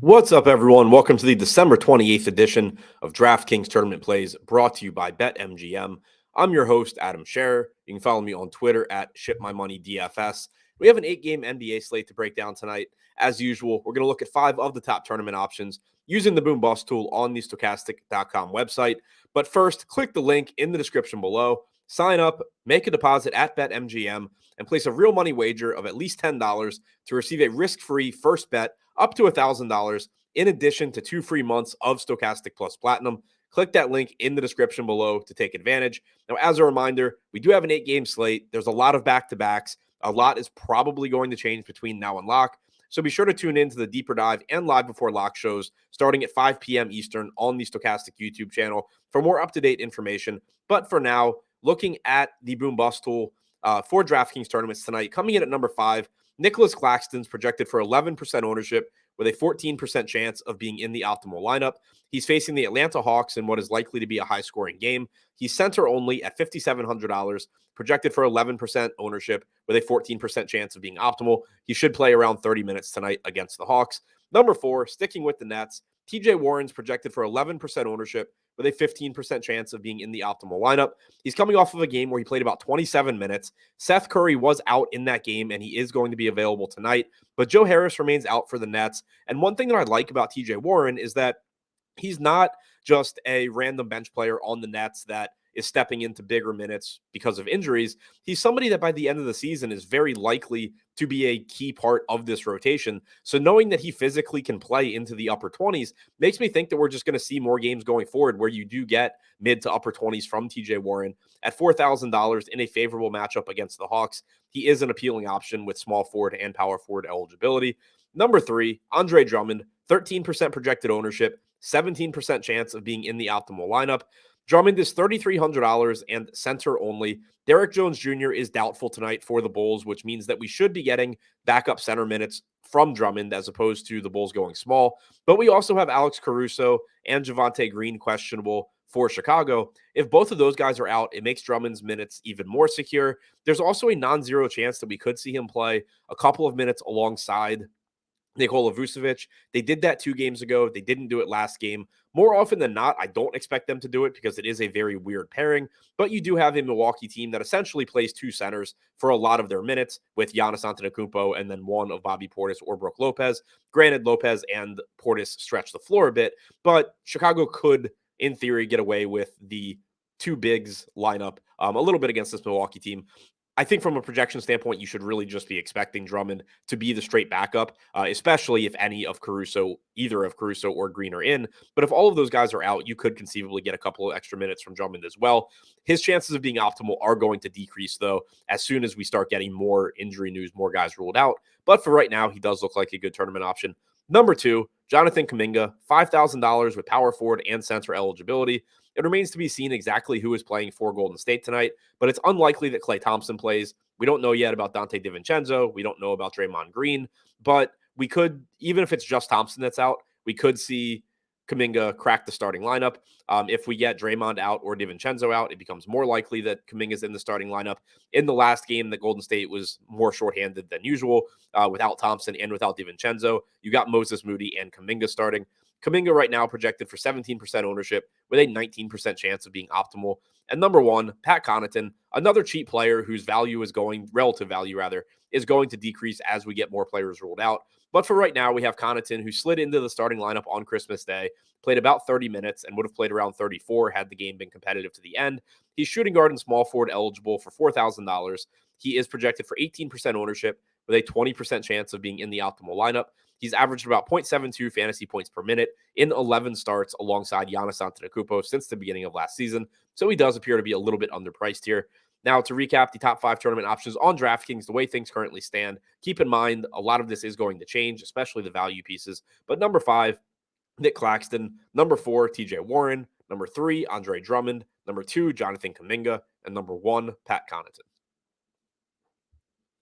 What's up, everyone? Welcome to the December 28th edition of DraftKings Tournament Plays, brought to you by BetMGM. I'm your host, Adam Scherer. You can follow me on Twitter at ShipMyMoney DFS. We have an 8-game NBA slate to break down tonight. As usual, we're going to look at 5 of the top tournament options using the Boom Bust tool on the Stokastic.com website. But first, click the link in the description below, sign up, make a deposit at BetMGM, and place a real money wager of at least $10 to receive a risk-free first bet up to $1,000 in addition to 2 free months of Stokastic Plus Platinum. Click that link in the description below to take advantage. Now, as a reminder, we do have an 8-game slate. There's a lot of back-to-backs. A lot is probably going to change between now and lock. So be sure to tune in to the deeper dive and live before lock shows starting at 5 p.m. Eastern on the Stokastic YouTube channel for more up-to-date information. But for now, looking at the Boom Bust tool for DraftKings tournaments tonight, coming in at number 5, Nicholas Claxton's projected for 11% ownership with a 14% chance of being in the optimal lineup. He's facing the Atlanta Hawks in what is likely to be a high-scoring game. He's center only at $5,700, projected for 11% ownership with a 14% chance of being optimal. He should play around 30 minutes tonight against the Hawks. Number 4, sticking with the Nets, TJ Warren's projected for 11% ownership with a 15% chance of being in the optimal lineup. He's coming off of a game where he played about 27 minutes. Seth Curry was out in that game, and he is going to be available tonight. But Joe Harris remains out for the Nets. And one thing that I like about TJ Warren is that he's not just a random bench player on the Nets that is stepping into bigger minutes because of injuries. He's somebody that by the end of the season is very likely to be a key part of this rotation. So knowing that he physically can play into the upper 20s makes me think that we're just going to see more games going forward where you do get mid to upper 20s from TJ Warren at $4,000 in a favorable matchup against the Hawks. He is an appealing option with small forward and power forward eligibility. Number 3, Andre Drummond, 13% projected ownership, 17% chance of being in the optimal lineup. Drummond is $3,300 and center only. Derrick Jones Jr. is doubtful tonight for the Bulls, which means that we should be getting backup center minutes from Drummond as opposed to the Bulls going small. But we also have Alex Caruso and Javonte Green questionable for Chicago. If both of those guys are out, it makes Drummond's minutes even more secure. There's also a non-zero chance that we could see him play a couple of minutes alongside Nikola Vucevic. They did that 2 games ago. They didn't do it last game. More often than not, I don't expect them to do it because it is a very weird pairing. But you do have a Milwaukee team that essentially plays 2 centers for a lot of their minutes with Giannis Antetokounmpo and then one of Bobby Portis or Brook Lopez. Granted, Lopez and Portis stretch the floor a bit, but Chicago could, in theory, get away with the 2 bigs lineup a little bit against this Milwaukee team. I think from a projection standpoint, you should really just be expecting Drummond to be the straight backup, especially if either of Caruso or Green are in. But if all of those guys are out, you could conceivably get a couple of extra minutes from Drummond as well. His chances of being optimal are going to decrease, though, as soon as we start getting more injury news, more guys ruled out. But for right now, he does look like a good tournament option. Number 2, Jonathan Kuminga, $5,000 with power forward and center eligibility. It remains to be seen exactly who is playing for Golden State tonight, but it's unlikely that Klay Thompson plays. We don't know yet about Dante DiVincenzo. We don't know about Draymond Green, but we could, even if it's just Thompson that's out, we could see Kuminga crack the starting lineup. If we get Draymond out or DiVincenzo out, it becomes more likely that Kuminga's in the starting lineup. In the last game, that Golden State was more shorthanded than usual without Thompson and without DiVincenzo. You got Moses Moody and Kuminga starting. Kuminga right now projected for 17% ownership with a 19% chance of being optimal. And number 1, Pat Connaughton, another cheap player whose relative value rather, is going to decrease as we get more players ruled out. But for right now, we have Connaughton, who slid into the starting lineup on Christmas Day, played about 30 minutes, and would have played around 34 had the game been competitive to the end. He's shooting guard and small forward eligible for $4,000. He is projected for 18% ownership with a 20% chance of being in the optimal lineup. He's averaged about 0.72 fantasy points per minute in 11 starts alongside Giannis Antetokounmpo since the beginning of last season. So he does appear to be a little bit underpriced here. Now, to recap the top 5 tournament options on DraftKings, the way things currently stand, keep in mind a lot of this is going to change, especially the value pieces. But number 5, Nick Claxton. Number 4, TJ Warren. Number 3, Andre Drummond. Number 2, Jonathan Kuminga. And number 1, Pat Connaughton.